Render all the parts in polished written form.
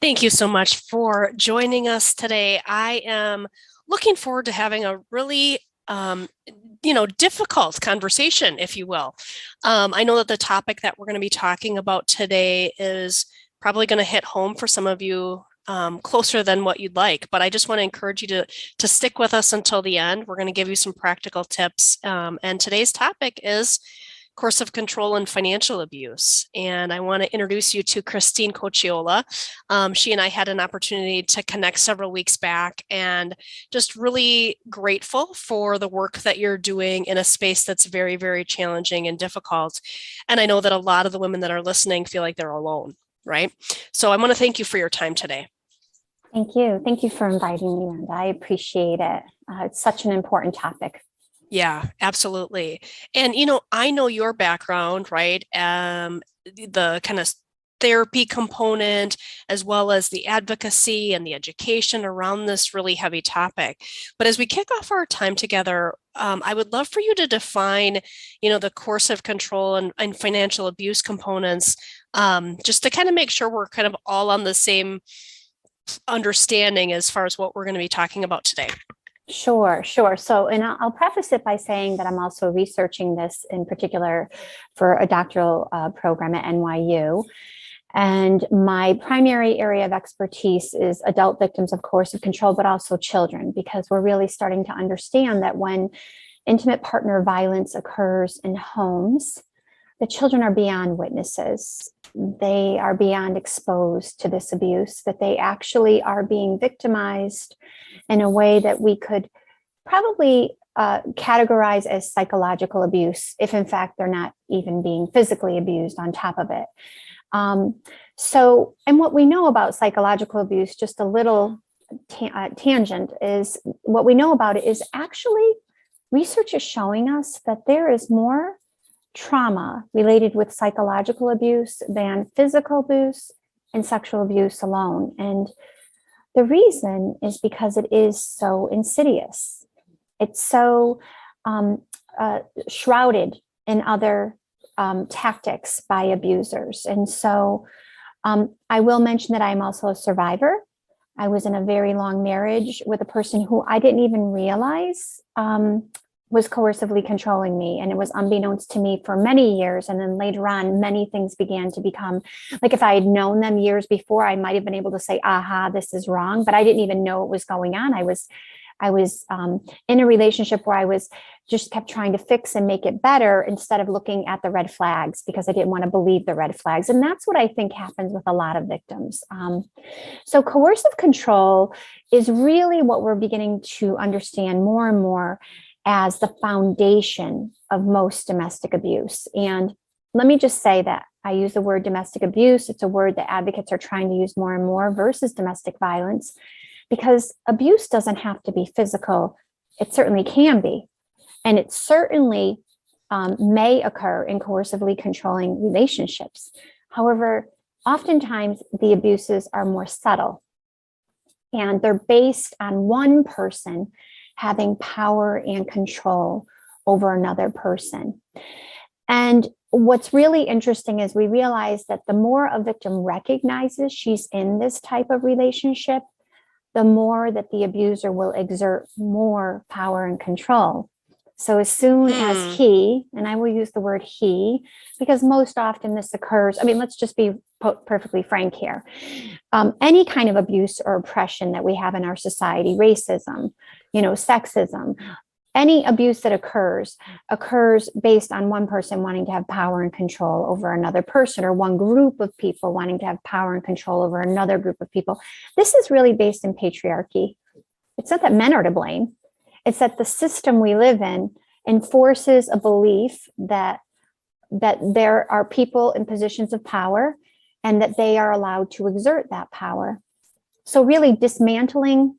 Thank you so much for joining us today. I am looking forward to having a really difficult conversation, if you will. I know that the topic that we're going to be talking about today is probably going to hit home for some of you closer than what you'd like, but I just want to encourage you to stick with us until the end. We're going to give you some practical tips. And today's topic is coercive control and financial abuse. And I want to introduce you to Christine Cocchiola. She and I had an opportunity to connect several weeks back, and just really grateful for the work that you're doing in a space that's very, very challenging and difficult. And I know that a lot of the women that are listening feel like they're alone, right? So I want to thank you for your time today. Thank you. Thank you for inviting me, and I appreciate it. It's such an important topic. Yeah, absolutely. And, I know your background, right? The kind of therapy component, as well as the advocacy and the education around this really heavy topic. But as we kick off our time together, I would love for you to define, the coercive control and financial abuse components, just to kind of make sure we're kind of all on the same understanding as far as what we're going to be talking about today. Sure. So, and I'll preface it by saying that I'm also researching this in particular for a doctoral program at NYU. And my primary area of expertise is adult victims of coercive control, but also children, because we're really starting to understand that when intimate partner violence occurs in homes, the children are beyond witnesses. They are beyond exposed to this abuse, that they actually are being victimized in a way that we could probably categorize as psychological abuse, if in fact they're not even being physically abused on top of it. And what we know about psychological abuse, just a little tangent, is what we know about it is actually research is showing us that there is more trauma related with psychological abuse than physical abuse and sexual abuse alone. And the reason is because it is so insidious. It's so shrouded in other tactics by abusers. And so I will mention that I'm also a survivor. I was in a very long marriage with a person who I didn't even realize was coercively controlling me. And it was unbeknownst to me for many years. And then later on, many things began to become like, if I had known them years before, I might have been able to say, aha, this is wrong. But I didn't even know what was going on. I was in a relationship where I was just kept trying to fix and make it better instead of looking at the red flags, because I didn't want to believe the red flags. And that's what I think happens with a lot of victims. So coercive control is really what we're beginning to understand more and more as the foundation of most domestic abuse. And let me just say that I use the word domestic abuse. It's a word that advocates are trying to use more and more versus domestic violence, because abuse doesn't have to be physical. It certainly can be. And it certainly may occur in coercively controlling relationships. However, oftentimes the abuses are more subtle, and they're based on one person having power and control over another person. And what's really interesting is we realize that the more a victim recognizes she's in this type of relationship, the more that the abuser will exert more power and control. So as soon as he, and I will use the word he, because most often this occurs, I mean, let's just be perfectly frank here. Any kind of abuse or oppression that we have in our society, racism, sexism, any abuse that occurs based on one person wanting to have power and control over another person, or one group of people wanting to have power and control over another group of people. This is really based in patriarchy. It's not that men are to blame. It's that the system we live in enforces a belief that there are people in positions of power and that they are allowed to exert that power. So really dismantling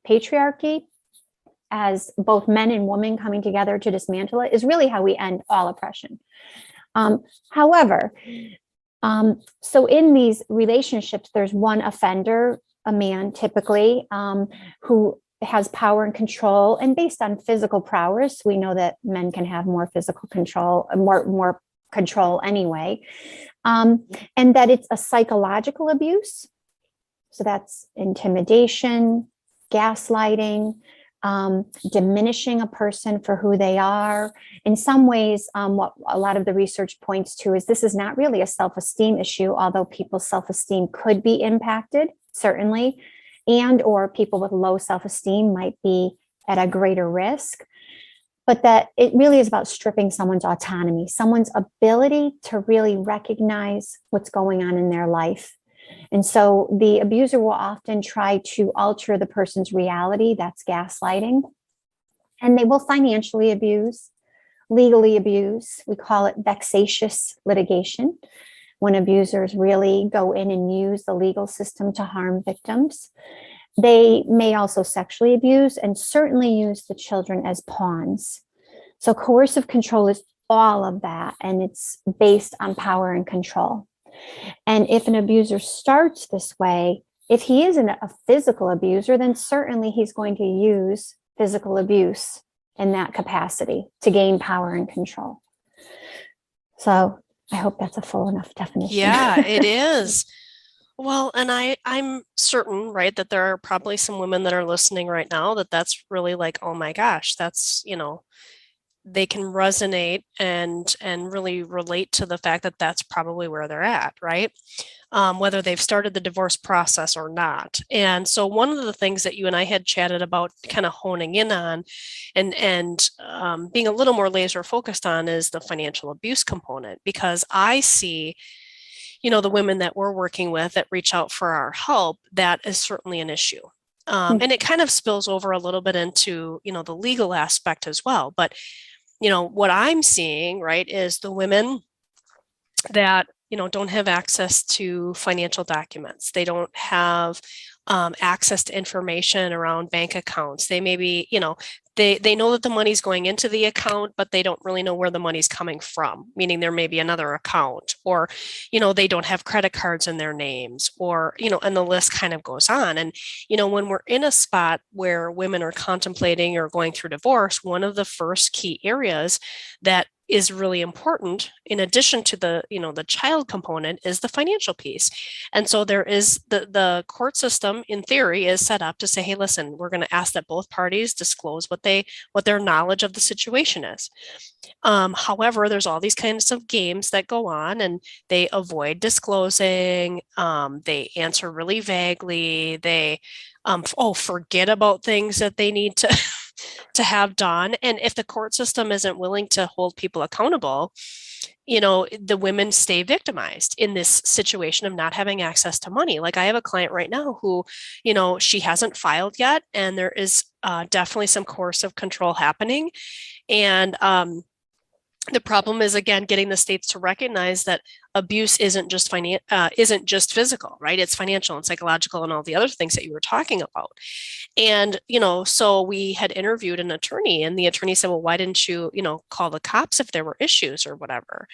patriarchy as both men and women coming together to dismantle it is really how we end all oppression. However, so in these relationships, there's one offender, a man typically, who has power and control, and based on physical prowess, we know that men can have more physical control, more control anyway, and that it's a psychological abuse So that's intimidation, gaslighting, diminishing a person for who they are. In some ways, what a lot of the research points to is this is not really a self-esteem issue, although people's self-esteem could be impacted, certainly, and or people with low self-esteem might be at a greater risk. But that it really is about stripping someone's autonomy, someone's ability to really recognize what's going on in their life. And so the abuser will often try to alter the person's reality. That's gaslighting. And they will financially abuse, legally abuse. We call it vexatious litigation, when abusers really go in and use the legal system to harm victims. They may also sexually abuse and certainly use the children as pawns. So coercive control is all of that, and it's based on power and control. And if an abuser starts this way, if he isn't a physical abuser, then certainly he's going to use physical abuse in that capacity to gain power and control. So I hope that's a full enough definition. Yeah, it is. Well, and I'm certain, right, that there are probably some women that are listening right now that that's really like, oh my gosh, that's, they can resonate and really relate to the fact that that's probably where they're at, right? Whether they've started the divorce process or not. And so one of the things that you and I had chatted about kind of honing in on and being a little more laser focused on is the financial abuse component, because I see the women that we're working with that reach out for our help, that is certainly an issue. And it kind of spills over a little bit into, the legal aspect as well. But, what I'm seeing, right, is the women that, don't have access to financial documents. They don't have access to information around bank accounts. They maybe, they know that the money's going into the account, but they don't really know where the money's coming from, meaning there may be another account, or, they don't have credit cards in their names, or, and the list kind of goes on. And, when we're in a spot where women are contemplating or going through divorce, one of the first key areas that is really important, in addition to the child component, is the financial piece. And so there is the court system in theory is set up to say, hey, listen, we're going to ask that both parties disclose what their knowledge of the situation is. However, there's all these kinds of games that go on, and they avoid disclosing. They answer really vaguely. They forget about things that they need to to have done. And if the court system isn't willing to hold people accountable, the women stay victimized in this situation of not having access to money. Like I have a client right now who, she hasn't filed yet, and there is definitely some coercive control happening. And the problem is, again, getting the states to recognize that abuse isn't just physical, right? It's financial and psychological and all the other things that you were talking about. And, so we had interviewed an attorney, and the attorney said, well, why didn't you, call the cops if there were issues or whatever?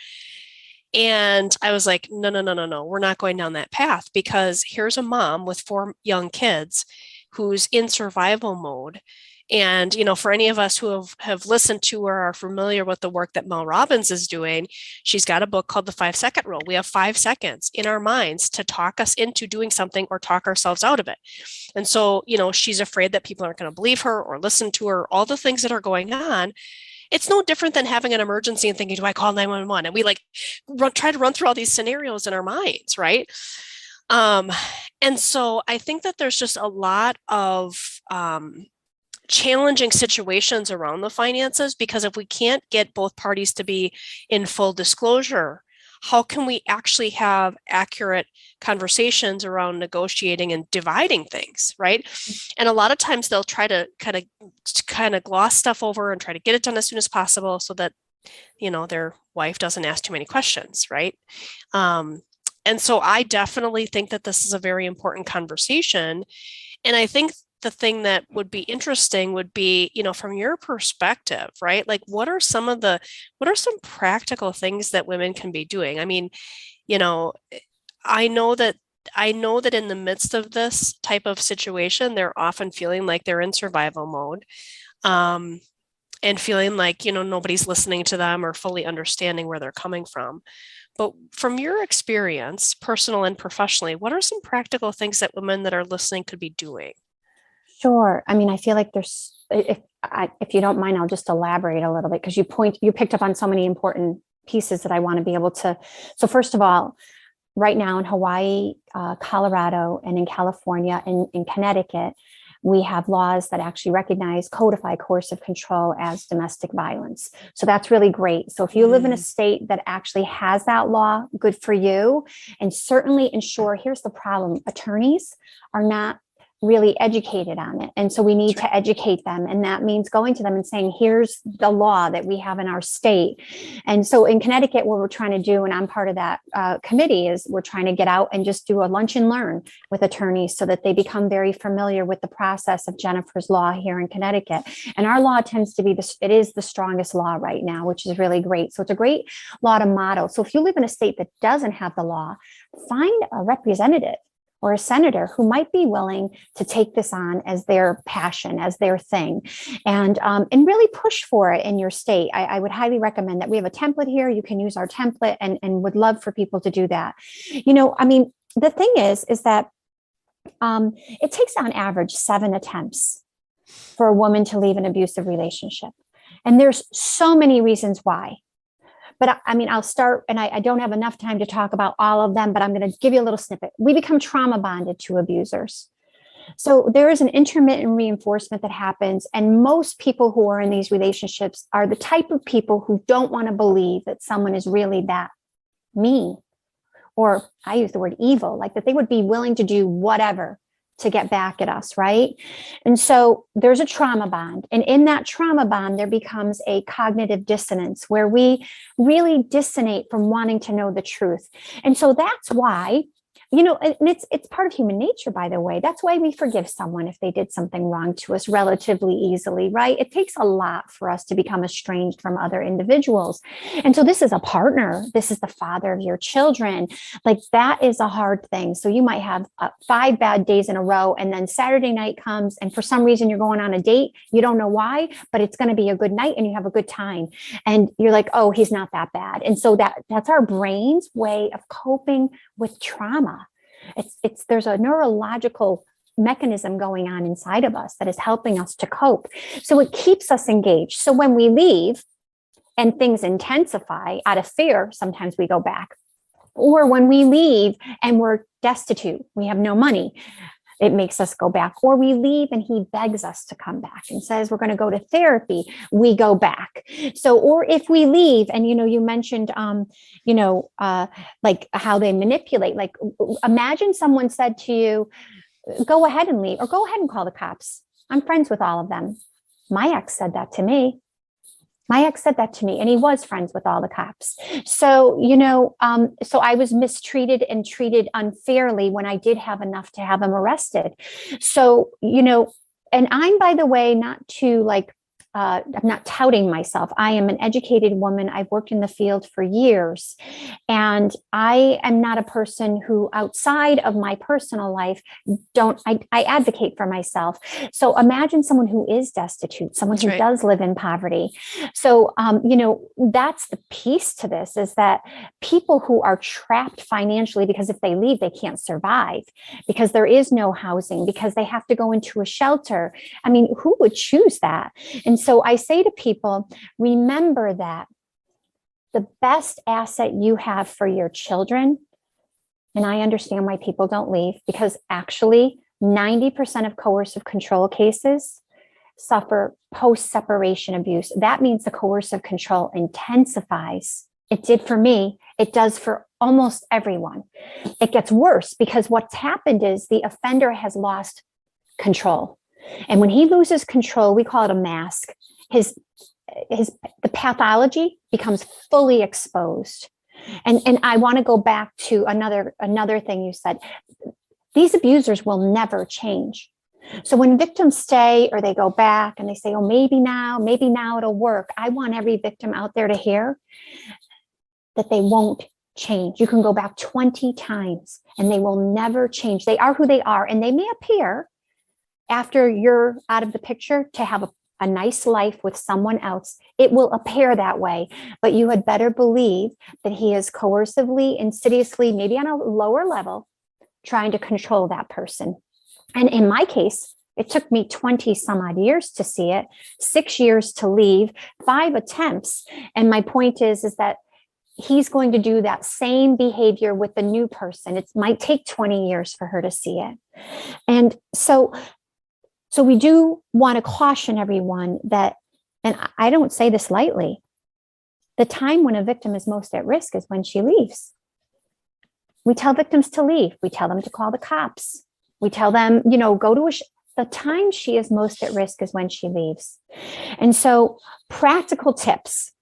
And I was like, no, no, no, no, no, we're not going down that path, because here's a mom with 4 young kids who's in survival mode. And, for any of us who have listened to or are familiar with the work that Mel Robbins is doing, she's got a book called The 5-Second Rule. We have 5 seconds in our minds to talk us into doing something or talk ourselves out of it. And so, she's afraid that people aren't going to believe her or listen to her, all the things that are going on. It's no different than having an emergency and thinking, do I call 911? And we try to run through all these scenarios in our minds, right? And so I think that there's just a lot of challenging situations around the finances, because if we can't get both parties to be in full disclosure, how can we actually have accurate conversations around negotiating and dividing things, right? And a lot of times they'll try to kind of gloss stuff over and try to get it done as soon as possible so that, their wife doesn't ask too many questions, right? And so I definitely think that this is a very important conversation. And I think the thing that would be interesting would be, from your perspective, right? Like, what are some practical things that women can be doing? I mean, I know that in the midst of this type of situation, they're often feeling like they're in survival mode, and feeling like, nobody's listening to them or fully understanding where they're coming from. But from your experience, personal and professionally, what are some practical things that women that are listening could be doing? Sure. I mean, I feel like if you don't mind, I'll just elaborate a little bit because you picked up on so many important pieces that I want to be able to. So first of all, right now in Hawaii, Colorado, and in California and in Connecticut, we have laws that actually recognize, codify coercive control as domestic violence. So that's really great. So if you live in a state that actually has that law, good for you. And certainly ensure, here's the problem, attorneys are not really educated on it. And so we need to educate them. And that means going to them and saying, here's the law that we have in our state. And so in Connecticut, what we're trying to do, and I'm part of that committee, is we're trying to get out and just do a lunch and learn with attorneys so that they become very familiar with the process of Jennifer's law here in Connecticut. And our law tends to be, it is the strongest law right now, which is really great. So it's a great law to model. So if you live in a state that doesn't have the law, find a representative or a senator who might be willing to take this on as their passion, as their thing, and really push for it in your state. I would highly recommend that. We have a template here. You can use our template, and would love for people to do that. I mean, the thing is that it takes on average 7 attempts for a woman to leave an abusive relationship. And there's so many reasons why. But I mean, I'll start, and I don't have enough time to talk about all of them, but I'm going to give you a little snippet. We become trauma bonded to abusers. So there is an intermittent reinforcement that happens. And most people who are in these relationships are the type of people who don't want to believe that someone is really that mean, or I use the word evil, like that they would be willing to do whatever to get back at us, right? And so there's a trauma bond. And in that trauma bond, there becomes a cognitive dissonance where we really dissonate from wanting to know the truth. And so that's why, and it's part of human nature, by the way. That's why we forgive someone if they did something wrong to us relatively easily, right? It takes a lot for us to become estranged from other individuals. And so this is a partner. This is the father of your children. Like, that is a hard thing. So you might have 5 bad days in a row, and then Saturday night comes, and for some reason you're going on a date. You don't know why, but it's going to be a good night and you have a good time. And you're like, oh, he's not that bad. And so that's our brain's way of coping with trauma. There's a neurological mechanism going on inside of us that is helping us to cope. So it keeps us engaged. So when we leave and things intensify out of fear, sometimes we go back. Or when we leave and we're destitute, we have no money, it makes us go back. Or we leave and he begs us to come back and says, we're going to go to therapy, we go back. So, or if we leave and, you mentioned, like how they manipulate, like imagine someone said to you, go ahead and leave, or go ahead and call the cops. I'm friends with all of them. My ex said that to me. And he was friends with all the cops. So, so I was mistreated and treated unfairly when I did have enough to have him arrested. So, and I'm, by the way, not to I'm not touting myself. I am an educated woman. I've worked in the field for years, and I am not a person who, outside of my personal life, I advocate for myself. So imagine someone who is destitute, someone who does live in poverty. So, that's the piece to this, is that people who are trapped financially, because if they leave, they can't survive, because there is no housing, because they have to go into a shelter. I mean, who would choose that? And so I say to people, remember that the best asset you have for your children, and I understand why people don't leave, because actually 90% of coercive control cases suffer post-separation abuse. That means the coercive control intensifies. It did for me. It does for almost everyone. It gets worse because what's happened is the offender has lost control. And when he loses control, we call it a mask. The pathology becomes fully exposed. And I want to go back to another thing you said. These abusers will never change. So when victims stay or they go back and they say, oh, maybe now it'll work. I want every victim out there to hear that they won't change. You can go back 20 times and they will never change. They are who they are, and they may appear after you're out of the picture to have a nice life with someone else, it will appear that way. But you had better believe that he is coercively, insidiously, maybe on a lower level, trying to control that person. And in my case, it took me 20 some odd years to see it, 6 years to leave, 5 attempts. And my point is that he's going to do that same behavior with the new person. It might take 20 years for her to see it. And so we do want to caution everyone that, and I don't say this lightly, the time when a victim is most at risk is when she leaves. We tell victims to leave. We tell them to call the cops. We tell them, go to the time she is most at risk is when she leaves. And so practical tips.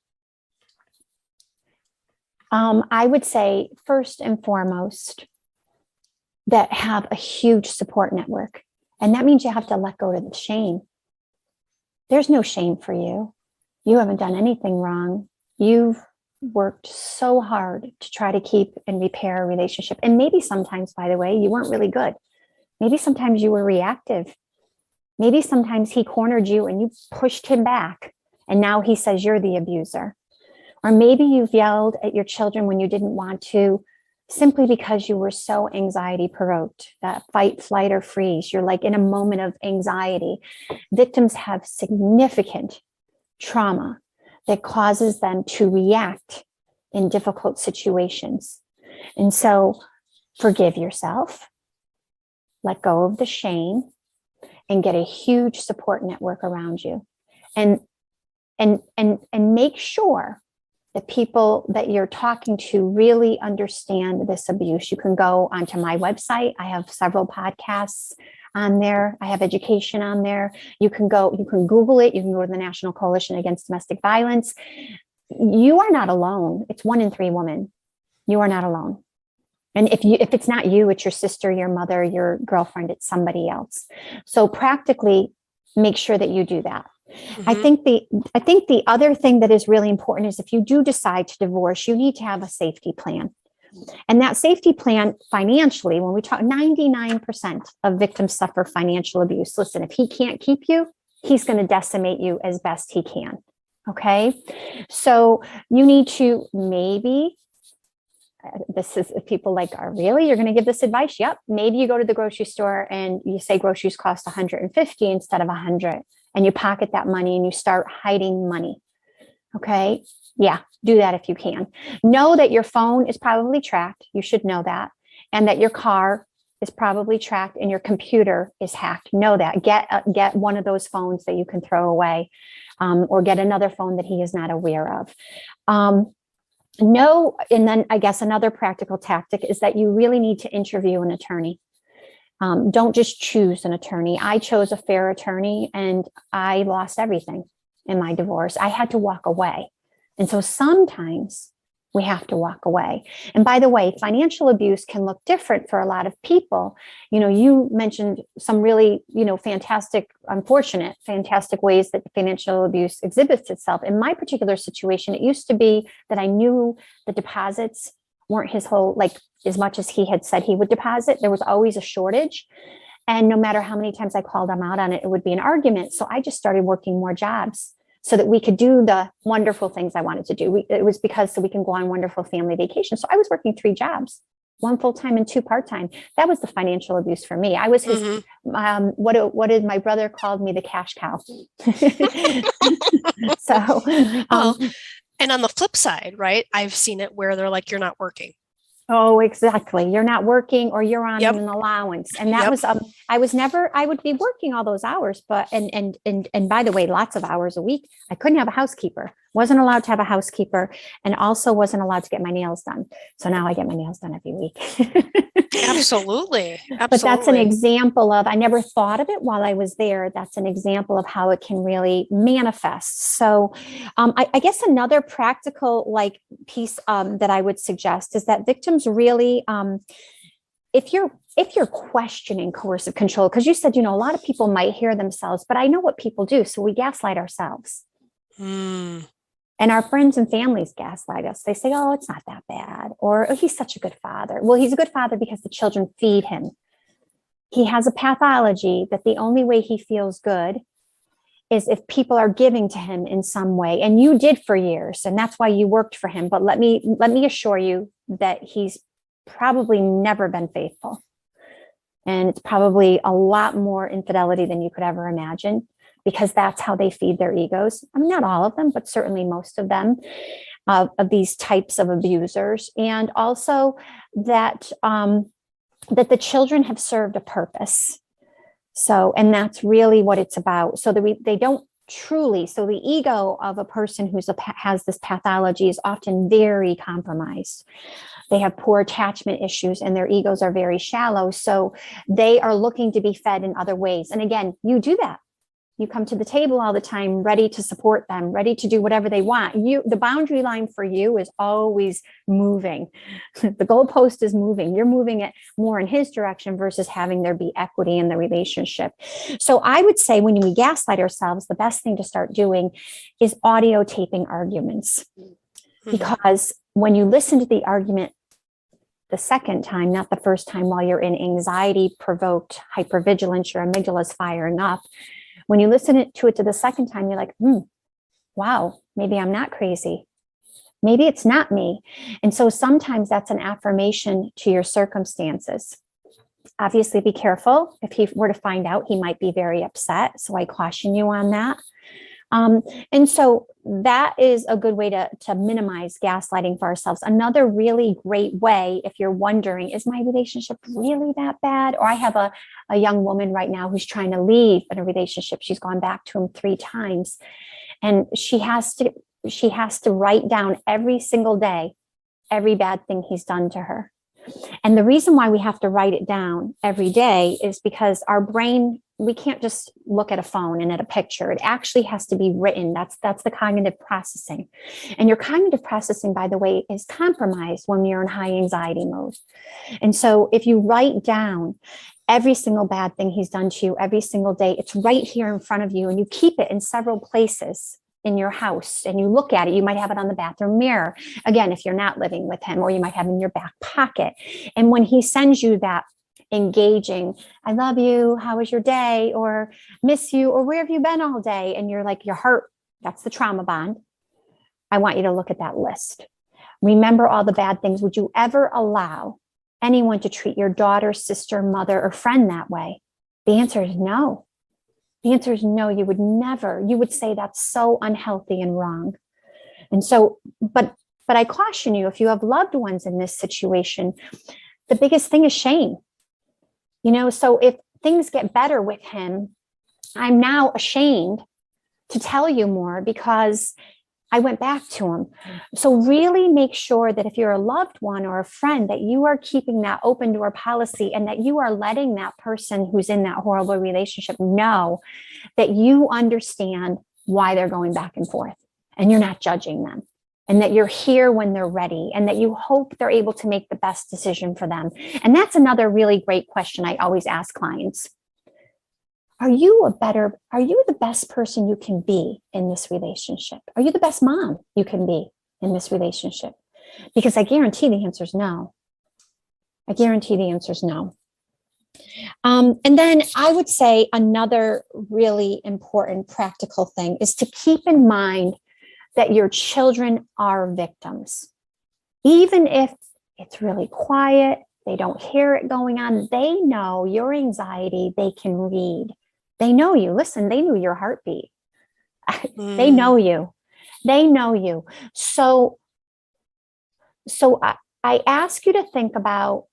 I would say first and foremost that have a huge support network. And that means you have to let go of the shame. There's no shame for you. You haven't done anything wrong. You've worked so hard to try to keep and repair a relationship. And maybe sometimes, by the way, you weren't really good. Maybe sometimes you were reactive. Maybe sometimes he cornered you and you pushed him back. And now he says you're the abuser. Or maybe you've yelled at your children when you didn't want to, simply because you were so anxiety provoked, that fight, flight, or freeze. You're like in a moment of anxiety. Victims have significant trauma that causes them to react in difficult situations. And so forgive yourself, let go of the shame, and get a huge support network around you. And make sure the people that you're talking to really understand this abuse. You can go onto my website. I have several podcasts on there. I have education on there. You can Google it. You can go to the National Coalition Against Domestic Violence. You are not alone. It's 1 in 3 women. You are not alone. And if it's not you, it's your sister, your mother, your girlfriend, it's somebody else. So practically make sure that you do that. Mm-hmm. I think the other thing that is really important is if you do decide to divorce, you need to have a safety plan. And that safety plan financially, when we talk, 99% of victims suffer financial abuse. Listen, if he can't keep you, he's going to decimate you as best he can. Okay. So you need to maybe, this is people like, are really, you're going to give this advice? Yep. Maybe you go to the grocery store and you say groceries cost 150 instead of 100, and you pocket that money and you start hiding money. Okay. Yeah. Do that if you can. Know that your phone is probably tracked. You should know that. And that your car is probably tracked and your computer is hacked. Know that. Get one of those phones that you can throw away, or get another phone that he is not aware of. No, and then I guess another practical tactic is that you really need to interview an attorney. Don't just choose an attorney. I chose a fair attorney and I lost everything in my divorce. I had to walk away. And so sometimes we have to walk away. And by the way, financial abuse can look different for a lot of people. You mentioned some really, fantastic ways that financial abuse exhibits itself. In my particular situation, it used to be that I knew the deposits weren't his whole, like as much as he had said he would deposit. There was always a shortage. And no matter how many times I called him out on it, it would be an argument. So I just started working more jobs so that we could do the wonderful things I wanted to do. It was so we can go on wonderful family vacations. So I was working 3 jobs, 1 full-time and 2 part-time. That was the financial abuse for me. I was his, what did my brother called me, the cash cow. So, and on the flip side, right, I've seen it where they're like, you're not working. Oh, exactly. You're not working, or you're on an allowance. And that was, I would be working all those hours, but, and by the way, lots of hours a week. I couldn't have a housekeeper, wasn't allowed to have a housekeeper, and also wasn't allowed to get my nails done. So now I get my nails done every week. Absolutely. But that's an example of, I never thought of it while I was there. That's an example of how it can really manifest. So I guess another practical piece that I would suggest is that victims really, if you're questioning coercive control, because you said, a lot of people might hear themselves, but I know what people do. So we gaslight ourselves. And our friends and families gaslight us. They say, oh, it's not that bad. Or, oh, he's such a good father. Well, he's a good father because the children feed him. He has a pathology that the only way he feels good is if people are giving to him in some way, and you did for years, and that's why you worked for him. But let me assure you that he's probably never been faithful. And it's probably a lot more infidelity than you could ever imagine, because that's how they feed their egos. I mean, not all of them, but certainly most of them, of these types of abusers. And also that that the children have served a purpose. So, and that's really what it's about. So that they don't truly, so the ego of a person has this pathology is often very compromised. They have poor attachment issues and their egos are very shallow. So they are looking to be fed in other ways. And again, you do that. You come to the table all the time, ready to support them, ready to do whatever they want. The boundary line for you is always moving. The goalpost is moving. You're moving it more in his direction versus having there be equity in the relationship. So I would say when we gaslight ourselves, the best thing to start doing is audio taping arguments. Because when you listen to the argument the second time, not the first time, while you're in anxiety provoked hypervigilance, your amygdala is firing up. When you listen to it the second time, you're like, wow, maybe I'm not crazy. Maybe it's not me. And so sometimes that's an affirmation to your circumstances. Obviously, be careful. If he were to find out, he might be very upset. So I caution you on that. And so that is a good way to minimize gaslighting for ourselves. Another really great way, if you're wondering, is my relationship really that bad? Or I have a young woman right now who's trying to leave in a relationship. She's gone back to him 3 times. And she has to write down every single day, every bad thing he's done to her. And the reason why we have to write it down every day is because our brain, we can't just look at a phone and at a picture. It actually has to be written. That's the cognitive processing. And your cognitive processing, by the way, is compromised when you're in high anxiety mode. And so if you write down every single bad thing he's done to you every single day, it's right here in front of you, and you keep it in several places in your house and you look at it. You might have it on the bathroom mirror. Again, if you're not living with him, or you might have it in your back pocket. And when he sends you that engaging, I love you, how was your day, or miss you, or where have you been all day? And you're like, your heart, that's the trauma bond. I want you to look at that list. Remember all the bad things. Would you ever allow anyone to treat your daughter, sister, mother, or friend that way? The answer is no. The answer is no, you would never. You would say that's so unhealthy and wrong. And so, but I caution you, if you have loved ones in this situation, the biggest thing is shame. So if things get better with him, I'm now ashamed to tell you more because I went back to him. So really make sure that if you're a loved one or a friend, that you are keeping that open door policy, and that you are letting that person who's in that horrible relationship know that you understand why they're going back and forth, and you're not judging them, and that you're here when they're ready, and that you hope they're able to make the best decision for them. And that's another really great question I always ask clients. Are you the best person you can be in this relationship? Are you the best mom you can be in this relationship? Because I guarantee the answer is no. I guarantee the answer is no. And then I would say another really important practical thing is to keep in mind that your children are victims. Even if it's really quiet, they don't hear it going on, they know your anxiety, they can read. They know you. Listen, they knew your heartbeat. They know you. They know you. So I ask you to think about,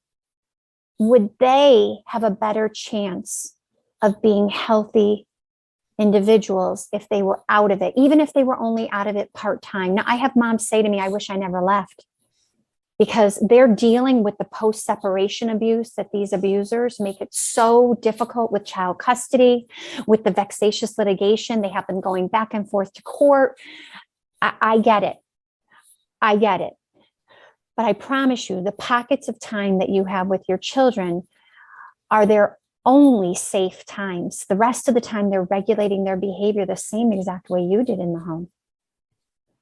would they have a better chance of being healthy individuals if they were out of it, even if they were only out of it part-time? Now, I have moms say to me, I wish I never left, because they're dealing with the post-separation abuse that these abusers make it so difficult with child custody, with the vexatious litigation. They have been going back and forth to court. I get it. I get it. But I promise you, the pockets of time that you have with your children are their only safe times. The rest of the time, they're regulating their behavior the same exact way you did in the home.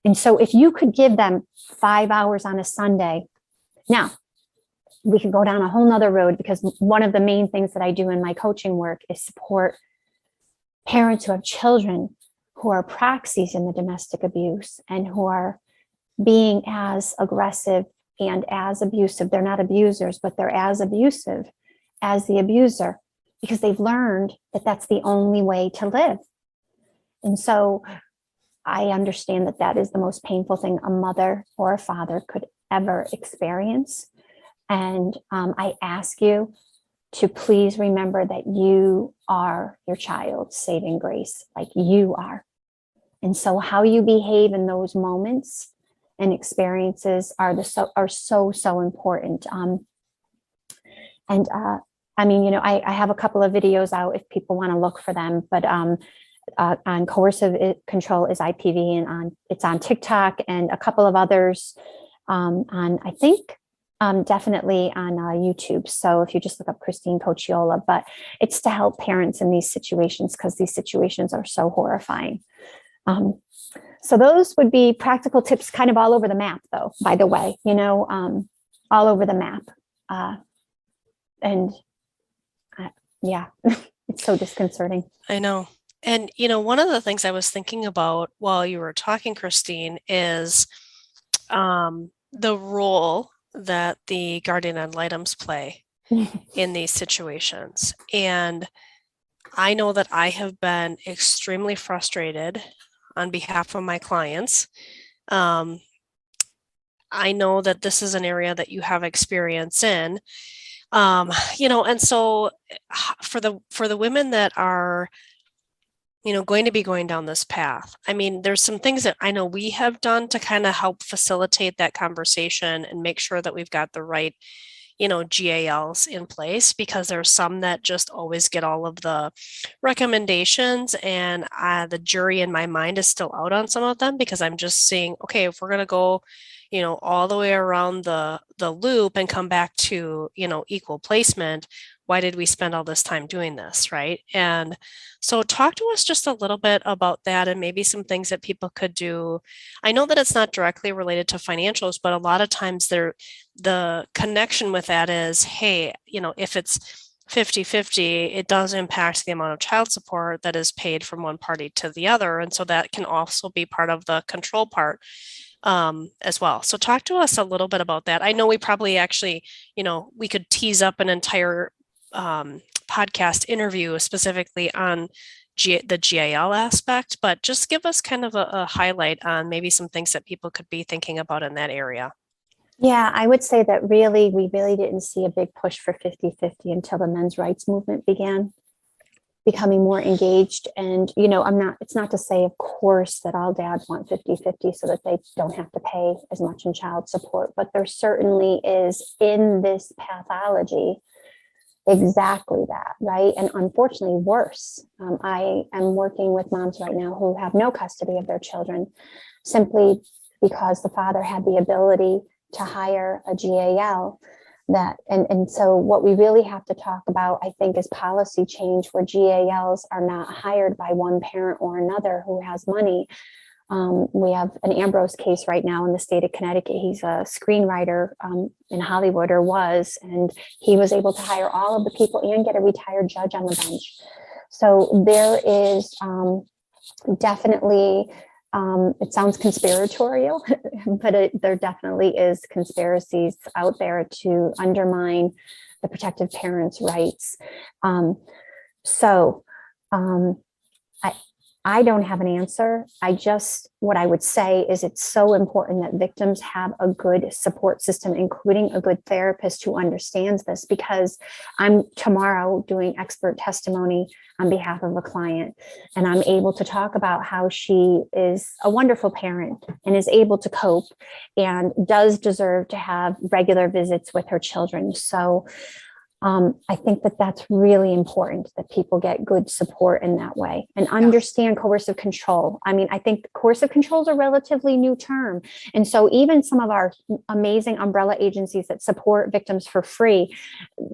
And so if you could give them 5 hours on a Sunday, now we could go down a whole nother road, because one of the main things that I do in my coaching work is support parents who have children who are proxies in the domestic abuse and who are being as aggressive and as abusive. They're not abusers, but they're as abusive as the abuser because they've learned that that's the only way to live. And so I understand that that is the most painful thing a mother or a father could ever experience. And I ask you to please remember that you are your child's saving grace, like you are. And so how you behave in those moments and experiences are so important. I mean, you know, I have a couple of videos out if people want to look for them, but on Coercive Control is IPV, and it's on TikTok and a couple of others on, I think, definitely on YouTube. So if you just look up Christine Cocchiola, but it's to help parents in these situations because these situations are so horrifying. So those would be practical tips kind of all over the map, though, by the way, you know, all over the map. And yeah, it's so disconcerting. I know. And, you know, one of the things I was thinking about while you were talking, Christine, is the role that the guardian ad litems play in these situations. And I know that I have been extremely frustrated on behalf of my clients. I know that this is an area that you have experience in. You know, and so for the women that are, you know, going to be going down this path, I mean, there's some things that I know we have done to kind of help facilitate that conversation and make sure that we've got the right, you know, GALs in place, because there's some that just always get all of the recommendations, and the jury in my mind is still out on some of them, because I'm just seeing, okay, if we're going to go, you know, all the way around the loop and come back to, you know, equal placement, why did we spend all this time doing this, right? And so talk to us just a little bit about that and maybe some things that people could do. I know that it's not directly related to financials, but a lot of times the connection with that is, hey, you know, if it's 50-50, it does impact the amount of child support that is paid from one party to the other. And so that can also be part of the control part as well. So talk to us a little bit about that. I know we probably actually, you know, we could tease up an entire podcast interview specifically on the GAL aspect, but just give us kind of a highlight on maybe some things that people could be thinking about in that area. Yeah, I would say that really, we really didn't see a big push for 50-50 until the men's rights movement began becoming more engaged. And, you know, it's not to say, of course, that all dads want 50-50 so that they don't have to pay as much in child support, but there certainly is in this pathology exactly that, right? And unfortunately worse. I am working with moms right now who have no custody of their children simply because the father had the ability to hire a GAL. And so what we really have to talk about, I think, is policy change where GALs are not hired by one parent or another who has money. We have an Ambrose case right now in the state of Connecticut. He's a screenwriter in Hollywood, or was, and he was able to hire all of the people and get a retired judge on the bench. So there is definitely, it sounds conspiratorial, but there definitely is conspiracies out there to undermine the protective parents' rights. I don't have an answer. What I would say is it's so important that victims have a good support system, including a good therapist who understands this, because I'm tomorrow doing expert testimony on behalf of a client, and I'm able to talk about how she is a wonderful parent and is able to cope and does deserve to have regular visits with her children. So I think that that's really important, that people get good support in that way and understand coercive control. I mean, I think coercive control is a relatively new term. And so even some of our amazing umbrella agencies that support victims for free,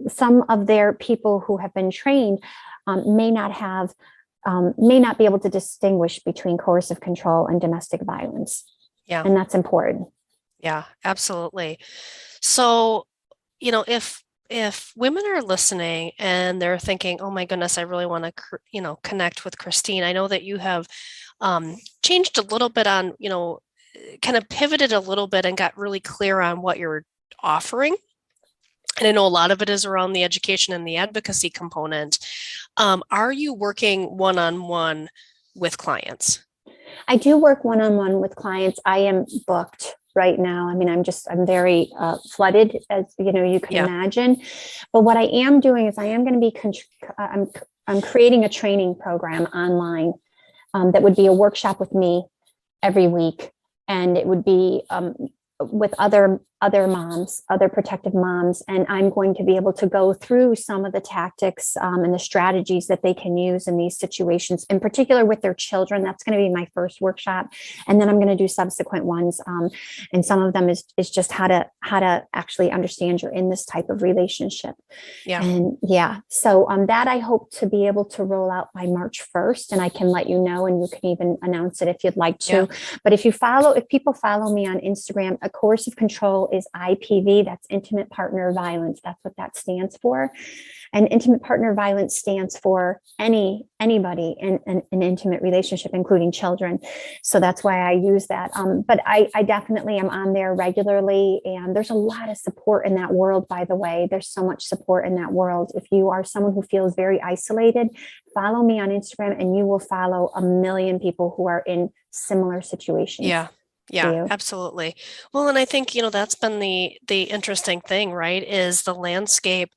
some of their people who have been trained may not be able to distinguish between coercive control and domestic violence. Yeah. And that's important. Yeah, absolutely. So, you know, if women are listening and they're thinking, oh my goodness, I really want to, you know, connect with Christine. I know that you have changed a little bit on, kind of pivoted a little bit and got really clear on what you're offering. And I know a lot of it is around the education and the advocacy component. Are you working one-on-one with clients? I do work one-on-one with clients. I am booked right now. I mean, I'm very flooded, as you can Yeah. imagine. But what I am doing is I am going to be, I'm creating a training program online that would be a workshop with me every week. And it would be with other moms, other protective moms, and I'm going to be able to go through some of the tactics and the strategies that they can use in these situations, in particular with their children. That's going to be my first workshop, and then I'm going to do subsequent ones. And some of them is just how to actually understand you're in this type of relationship. Yeah. And yeah, so that I hope to be able to roll out by March 1st, and I can let you know, and you can even announce it if you'd like to. Yeah. But if people follow me on Instagram, a Coercive Control is IPV. That's intimate partner violence. That's what that stands for. And intimate partner violence stands for anybody in an intimate relationship, including children. So that's why I use that. But I definitely am on there regularly, and there's a lot of support in that world. By the way, there's so much support in that world. If you are someone who feels very isolated, follow me on Instagram, and you will follow a million people who are in similar situations. Yeah. Yeah, absolutely. Well, and I think, that's been the interesting thing, right? Is the landscape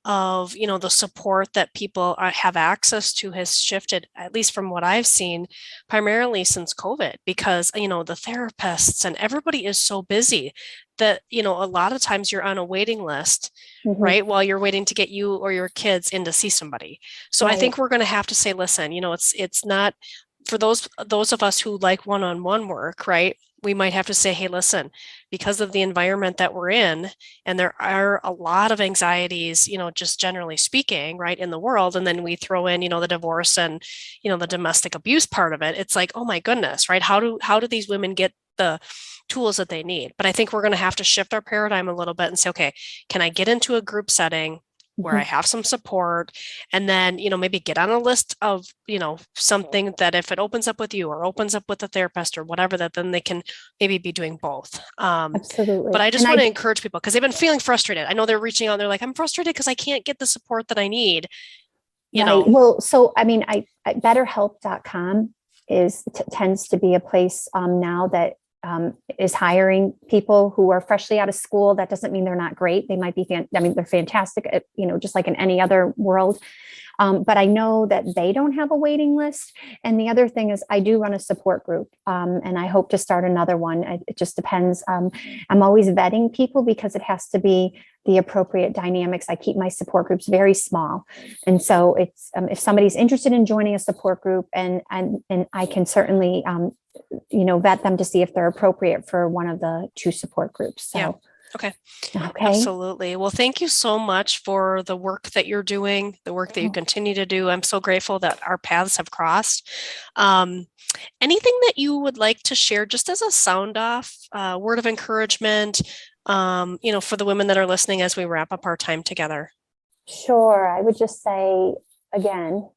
of, the support that people have access to has shifted, at least from what I've seen, primarily since COVID, because, the therapists and everybody is so busy that, a lot of times you're on a waiting list, right? While you're waiting to get you or your kids in to see somebody. So I think we're going to have to say, listen, it's not for those of us who like one-on-one work, right? We might have to say, hey, listen, because of the environment that we're in, and there are a lot of anxieties, just generally speaking, right, in the world. And then we throw in, the divorce and, the domestic abuse part of it. It's like, oh my goodness, right? How do these women get the tools that they need? But I think we're going to have to shift our paradigm a little bit and say, okay, can I get into a group setting where I have some support, and then, maybe get on a list of, something that if it opens up with you or opens up with a therapist or whatever, that then they can maybe be doing both. Absolutely. But I just want to encourage people, because they've been feeling frustrated. I know they're reaching out. They're like, I'm frustrated because I can't get the support that I need. Well, so, I mean, betterhelp.com tends to be a place now that is hiring people who are freshly out of school. That doesn't mean they're not great. They might be, they're fantastic at, just like in any other world. But I know that they don't have a waiting list. And the other thing is I do run a support group, and I hope to start another one. It just depends. I'm always vetting people because it has to be the appropriate dynamics. I keep my support groups very small. And so it's, if somebody's interested in joining a support group, and I can certainly, vet them to see if they're appropriate for one of the two support groups. So. Yeah. Okay. Absolutely. Well, thank you so much for the work that you're doing, the work that you continue to do. I'm so grateful that our paths have crossed. Anything that you would like to share just as a sound off, word of encouragement, for the women that are listening as we wrap up our time together? Sure. I would just say again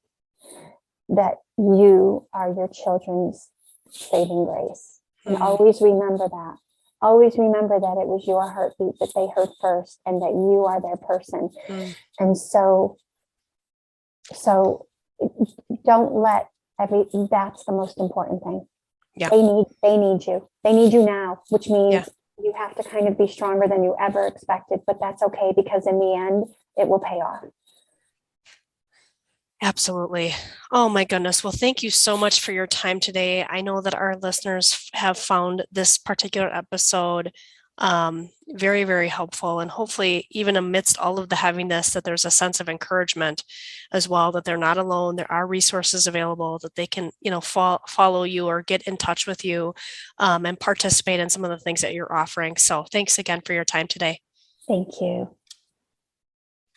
that you are your children's saving grace. And always remember that. Always remember that it was your heartbeat that they heard first, and that you are their person. And so don't let that's the most important thing. Yeah. They need you. They need you now, which means you have to kind of be stronger than you ever expected, but that's okay, because in the end, it will pay off. Absolutely. Oh my goodness. Well, thank you so much for your time today. I know that our listeners have found this particular episode very, very helpful, and hopefully even amidst all of the heaviness, that there's a sense of encouragement as well, that they're not alone. There are resources available that they can, follow you or get in touch with you and participate in some of the things that you're offering. So thanks again for your time today. Thank you.